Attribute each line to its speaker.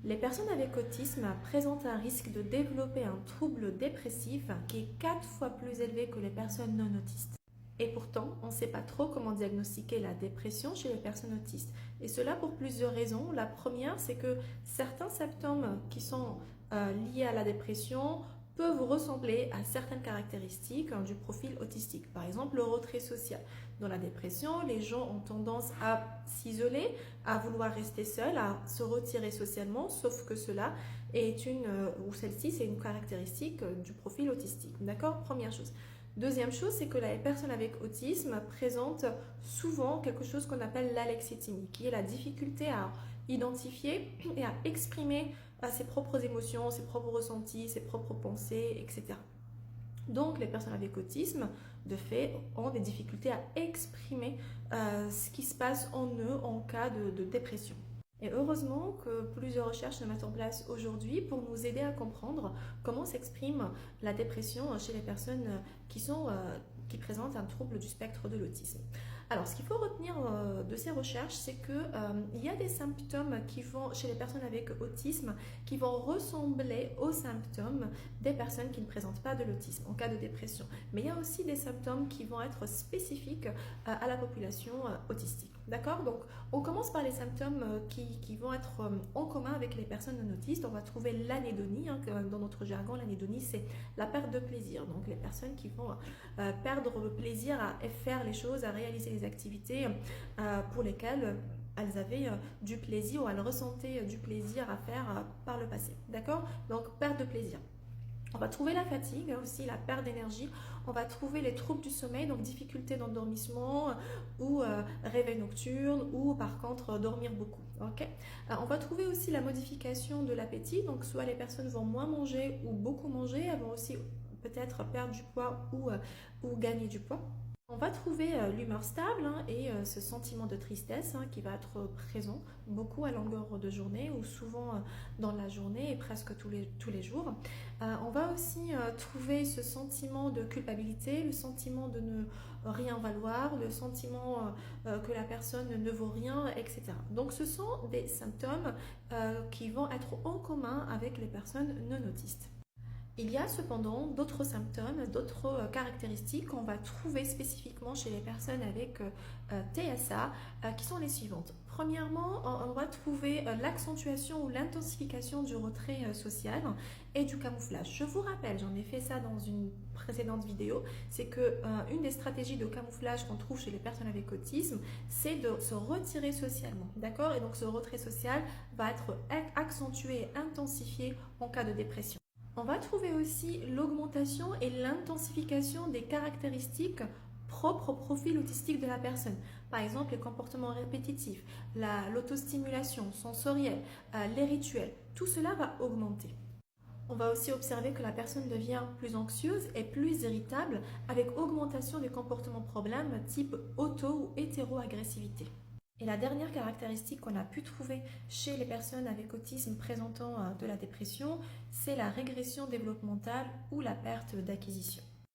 Speaker 1: Les personnes avec autisme présentent un risque de développer un trouble dépressif qui est 4 fois plus élevé que les personnes non autistes. Et pourtant, on ne sait pas trop comment diagnostiquer la dépression chez les personnes autistes. Et cela pour plusieurs raisons. La première, c'est que certains symptômes qui sont liés à la dépression peuvent ressembler à certaines caractéristiques du profil autistique. Par exemple, le retrait social. Dans la dépression, les gens ont tendance à s'isoler, à vouloir rester seuls, à se retirer socialement, sauf que cela est ou celle-ci, c'est une caractéristique du profil autistique. D'accord? Première chose. Deuxième chose, c'est que les personnes avec autisme présentent souvent quelque chose qu'on appelle l'alexithymie, qui est la difficulté à identifier et à exprimer ses propres émotions, ses propres ressentis, ses propres pensées, etc. Donc, les personnes avec autisme, de fait, ont des difficultés à exprimer ce qui se passe en eux en cas de dépression. Et heureusement que plusieurs recherches se mettent en place aujourd'hui pour nous aider à comprendre comment s'exprime la dépression chez les personnes qui présentent un trouble du spectre de l'autisme. Alors, ce qu'il faut retenir de ces recherches, c'est qu'il y a des symptômes chez les personnes avec autisme qui vont ressembler aux symptômes des personnes qui ne présentent pas de l'autisme en cas de dépression. Mais il y a aussi des symptômes qui vont être spécifiques à la population autistique. D'accord? Donc, on commence par les symptômes qui vont être en commun avec les personnes non autistes. On va trouver l'anédonie. Dans notre jargon, l'anédonie, c'est la perte de plaisir. Donc, les personnes qui vont perdre le plaisir à faire les choses, à réaliser les activités pour lesquelles elles avaient du plaisir ou elles ressentaient du plaisir à faire par le passé. D'accord? Donc, perte de plaisir. On va trouver la fatigue, aussi la perte d'énergie. On va trouver les troubles du sommeil, donc difficultés d'endormissement ou réveil nocturne ou par contre dormir beaucoup. Okay. On va trouver aussi la modification de l'appétit, donc soit les personnes vont moins manger ou beaucoup manger, elles vont aussi peut-être perdre du poids ou gagner du poids. On va trouver l'humeur stable et ce sentiment de tristesse qui va être présent beaucoup à longueur de journée ou souvent dans la journée et presque tous les jours. On va aussi trouver ce sentiment de culpabilité, le sentiment de ne rien valoir, le sentiment que la personne ne vaut rien, etc. Donc ce sont des symptômes qui vont être en commun avec les personnes non autistes. Il y a cependant d'autres symptômes, d'autres caractéristiques qu'on va trouver spécifiquement chez les personnes avec TSA qui sont les suivantes. Premièrement, on va trouver l'accentuation ou l'intensification du retrait social et du camouflage. Je vous rappelle, j'en ai fait ça dans une précédente vidéo, c'est qu'une des stratégies de camouflage qu'on trouve chez les personnes avec autisme, c'est de se retirer socialement, d'accord? Et donc ce retrait social va être accentué et intensifié en cas de dépression. On va trouver aussi l'augmentation et l'intensification des caractéristiques propres au profil autistique de la personne. Par exemple, les comportements répétitifs, l'autostimulation sensorielle, les rituels, tout cela va augmenter. On va aussi observer que la personne devient plus anxieuse et plus irritable avec augmentation des comportements problèmes type auto ou hétéro-agressivité. Et la dernière caractéristique qu'on a pu trouver chez les personnes avec autisme présentant de la dépression, c'est la régression développementale ou la perte d'acquisition.